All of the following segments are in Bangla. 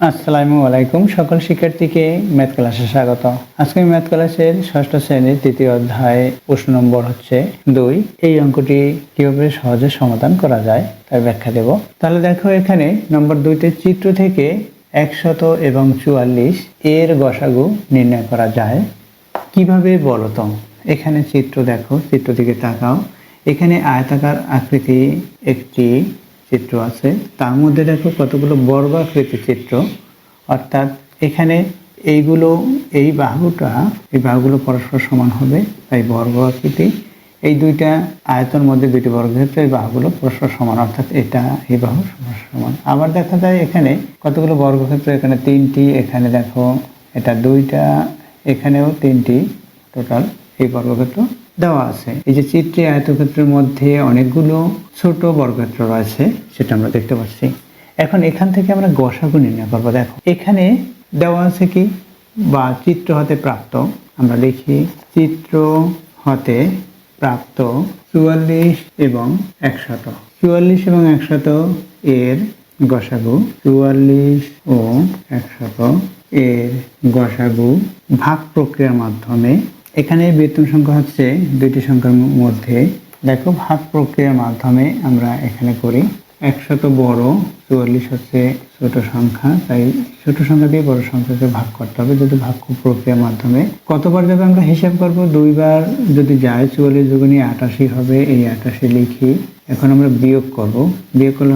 আসসালামু আলাইকুম সকল শিক্ষার্থীকে ম্যাথ ক্লাসে স্বাগত। আজকে ম্যাথ ক্লাসের ষষ্ঠ শ্রেণীর তৃতীয় অধ্যায় প্রশ্ন নম্বর হচ্ছে 2। এই অঙ্কটি কিভাবে সহজে সমাধান করা যায় তার ব্যাখ্যা দেব। তাহলে দেখো এখানে নম্বর 2তে চিত্র থেকে 100 এবং 44 এর গসাগু নির্ণয় করা যায় কিভাবে বলো তো। এখানে চিত্র দেখো, চিত্র দিকে তাকাও। এখানে আয়তাকার আকৃতি একটি চিত্র আছে, তার মধ্যে দেখো কতগুলো বর্গ আকৃতির চিত্র, অর্থাৎ এখানে এই বাহুগুলো পরস্পর সমান হবে, তাই বর্গ আকৃতি। এই দুইটা আয়তন মধ্যে দুইটি বর্গক্ষেত্র, এই বাহুগুলো পরস্পর সমান, অর্থাৎ এটা এই বাহু সমান। আবার দেখা যায় এখানে কতগুলো বর্গক্ষেত্র, এখানে 3টি, এখানে দেখো এটা 2টা, এখানেও 3টি, টোটাল এই বর্গক্ষেত্র দেওয়া আছে। এই যে চিত্রে আয়তক্ষেত্রের মধ্যে অনেকগুলো ছোট বর্গক্ষেত্র রয়েছে, সেটা আমরা দেখতে পাচ্ছি। এখন এখান থেকে আমরা গসাগু নির্ণয় করবো। দেখো এখানে দেওয়া আছে কি, বা চিত্র হতে প্রাপ্ত, আমরা লিখি চিত্র হতে প্রাপ্ত 44 এবং 100। 44 এবং 100 এর গসাগু, 44 ও 100 এর গসাগু ভাগ প্রক্রিয়ার মাধ্যমে, এখানে বৃত্তম সংখ্যা হচ্ছে দুইটি সংখ্যার মধ্যে, দেখো ভাগ প্রক্রিয়ার মাধ্যমে আমরা এখানে করি। 100 বড়, 44 হচ্ছে ছোট সংখ্যা, তাই ছোট সংখ্যা দিয়ে বড় সংখ্যাকে ভাগ করতে হবে। যদি ভাগ প্রক্রিয়ার মাধ্যমে কতবার যাবে আমরা হিসাব করব, 2 বার যদি যায় 44 দুগুণে 88 হবে, এই 88 লিখি। এখন আমরা বিয়োগ করব, বিয়োগ করলে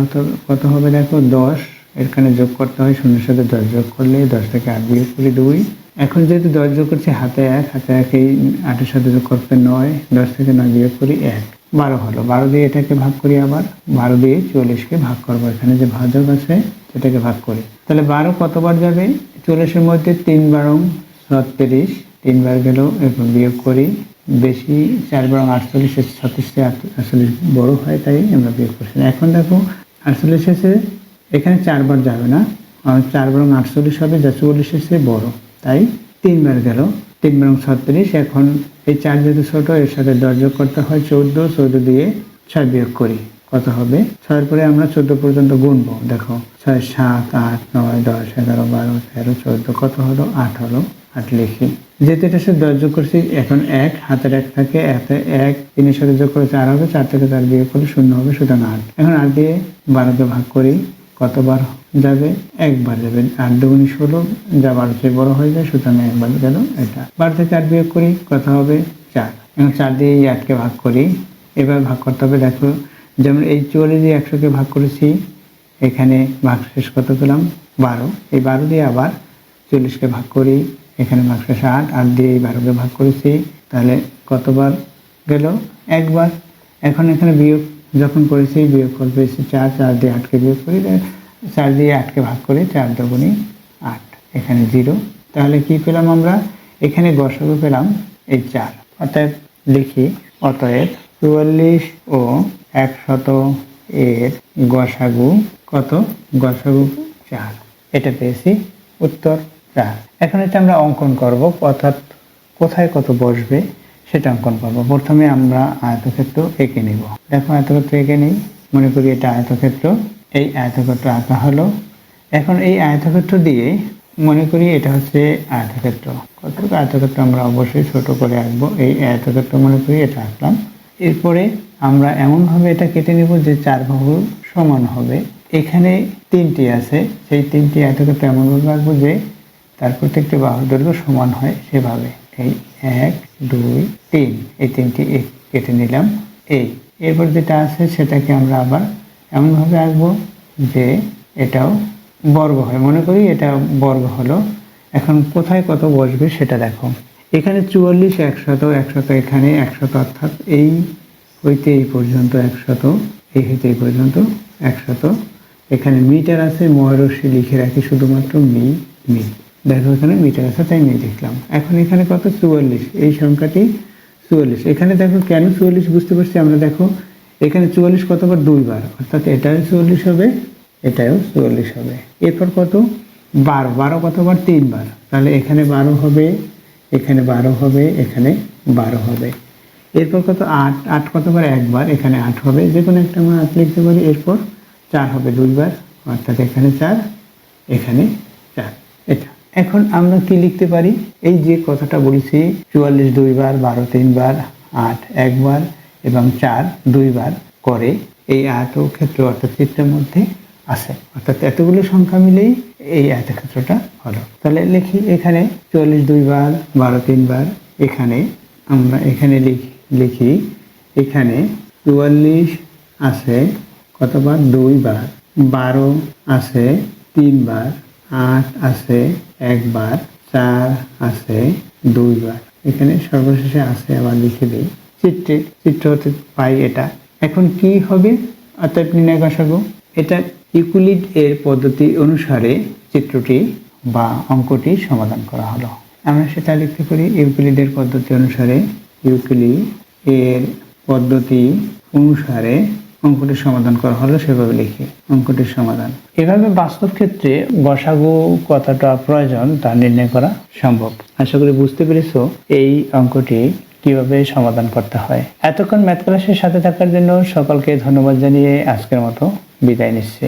কত হবে দেখো 10, এখানে যোগ করতে হয়, শূন্যের সাথে 10 যোগ করলে 10 থেকে 8 বিয়োগ করি 2। এখন যেহেতু 10 যোগ করছি হাতে 1, এই 8-এর সাথে যোগ করতে 9, 10 থেকে 9 বিয়োগ করি 1, 12 হলো। 12 দিয়ে এটাকে ভাগ করি, আবার 12 দিয়ে 44কে ভাগ করবো, এখানে যে ভাজক আছে সেটাকে ভাগ করি। তাহলে 12 কতবার যাবে, 44-এর মধ্যে 3 বারং 36, 3 বার গেল, এরপর বিয়োগ করি, বেশি 4 বারং 48, 36 থেকে 48 বড় হয়, তাই আমরা বিয়োগ করছি। এখন দেখো 48 এসে এখানে 4 বার যাবে না, 4 বারং 48 হবে, যা 44 এসে বড়, তাই 3 বার গেল, 3 বারং 36। এখন এই 4 যেহেতু ছোট, এর সাথে 10 যোগ করতে হয় 14, 14 দিয়ে 6 বিয়োগ করি, কত হবে 6 পরে আমরা 14 পর্যন্ত গুনবো। দেখো 6, 7, 8, 9, 10, 11, 12, 13, 14, কত হলো 8 হলো, 8 লিখি। যেহেতু এটা সাথে 10 যোগ করছি, এখন 1 হাতের 1 থাকে, এতে 1 3-এর সাথে যোগ করে 4 হবে, 4 থেকে 4 বিয়োগ করলে 0 হবে, সুতরাং 8। এখন 8 দিয়ে 12কে ভাগ করি, কতবার যাবে, একবার যাবে, 8 দুগুণে 16, যা 12 চেয়ে বড় হয়ে যায়, সুতরাং একবার গেল এটা। 12 থেকে 4 বিয়োগ করি, কত হবে 4। এখন 4 দিয়ে 8কে ভাগ করি, এবার ভাগ করতে হবে। দেখো যেমন এই 44 দিয়ে 100কে ভাগ করেছি, এখানে ভাগ শেষ কত পেলাম 12, এই 12 দিয়ে আবার 40কে ভাগ করি, এখানে ভাগ শেষ 8, 8 দিয়ে এই 12কে ভাগ করেছি, তাহলে কতবার গেল, একবার। এখন এখানে বিয়োগ যখন করেছি, বিয়োগ ফল পেয়েছি 4, 4 দিয়ে 8কে বিয়োগ করি, 4 দিয়ে 8কে ভাগ করি, 4 দুগুণে 8, এখানে 0। তাহলে কি পেলাম আমরা, এখানে গসাগু পেলাম এই 4। অতএব লিখি, অতএব 44 ও 100 এর গসাগু কত, গসাগু 4, এটা পেয়েছি উত্তর 4। এখন এটা আমরা অঙ্কন করব, অর্থাৎ কোথায় কত বসবে সেটা অঙ্কন করব। প্রথমে আমরা আয়তক্ষেত্র এঁকে নিব। দেখো আয়তক্ষেত্র এঁকে নিই, মনে করি এটা আয়তক্ষেত্র, এই আয়তক্ষেত্র আঁকা হলো। এখন এই আয়তক্ষেত্র দিয়ে মনে করি এটা হচ্ছে আয়তক্ষেত্র, কতটুকু আয়তক্ষেত্র আমরা অবশ্যই ছোট করে আঁকবো। এই আয়তক্ষেত্র মনে করি এটা আঁকলাম। এরপরে আমরা এমনভাবে এটা কেটে নেব যে 4 বাহু সমান হবে। এখানে 3টি আছে, সেই 3টি আয়তক্ষেত্র এমনভাবে আঁকবো যে তার প্রত্যেকটি বাহুর দৈর্ঘ্য সমান হয়, সেভাবে এই 1, 2, 3, এই 3টি কেটে নিলাম। এরপর যেটা আছে সেটাকে আমরা আবার এমনভাবে আঁকবো যে এটাও বর্গ হয়, মনে করি এটা বর্গ হলো। এখন কোথায় কত বসবে সেটা দেখো, এখানে 44, 100, এখানে 100, অর্থাৎ এই হইতে এই পর্যন্ত 100, এই হইতে এই পর্যন্ত 100। এখানে মিটার আছে, মহারস্যি লিখে রাখি শুধুমাত্র মি। দেখো এখানে মিটার আছে, তাই মি লিখলাম। এখন এখানে কত 44, এই সংখ্যাটি 44। এখানে দেখো কেন 44 বুঝতে পারছি আমরা। দেখো এখানে 44 কতবার, 2 বার, অর্থাৎ এটাও 44 হবে, এটাও 44 হবে। এরপর কত 12, 12 কতবার, 3 বার, তাহলে এখানে 12 হবে, এখানে 12 হবে, এখানে 12 হবে। এরপর কত 8, 8 কতবার, একবার, এখানে 8 হবে, যে কোনো একটা আমরা 8 লিখতে পারি। এরপর 4 হবে 2 বার, অর্থাৎ এখানে 4, এখানে 4 এটা। এখন আমরা কি লিখতে পারি, এই যে কথাটা বলেছি 44 দুইবার, 12 তিনবার, 8 একবার এবং 4 দুইবার করে এই আয়তক্ষেত্র অর্থাৎ চিত্রের মধ্যে আছে, অর্থাৎ এতগুলো সংখ্যা মিলেই এই আয়তক্ষেত্রটা হলো। তাহলে লিখি এখানে 44 দুইবার, 12 তিনবার, এখানে আমরা এখানে লিখি এখানে 44 আছে কতবার, 2 বার, 12 আছে 3 বার, 8 আছে 1 বার, 4 আছে 2 বার, এখানে সর্বশেষে আছে আবার লিখে দিই চিত্র হতে পাই এটা। এখন কি হবে, অর্থাৎ নির্ণয় গসাগু, এটা ইউক্লিড এর পদ্ধতি অনুসারে চিত্রটি বা অঙ্কটি সমাধান করা হলো। আমরা সেটা লিখতে পারি ইউক্লিডের পদ্ধতি অনুসারে, ইউক্লিড এর পদ্ধতি অনুসারে অঙ্কটির সমাধান করা হলো, সেভাবে লিখি অঙ্কটির সমাধান। এভাবে বাস্তব ক্ষেত্রে গসাগু কতটা প্রয়োজন তা নির্ণয় করা সম্ভব। আশা করি বুঝতে পেরেছো এই অঙ্কটি কিভাবে সমাধান করতে হয়। এতক্ষণ ম্যাথ ক্লাসের সাথে থাকার জন্য সকলকে ধন্যবাদ জানিয়ে আজকের মতো বিদায় নিচ্ছি।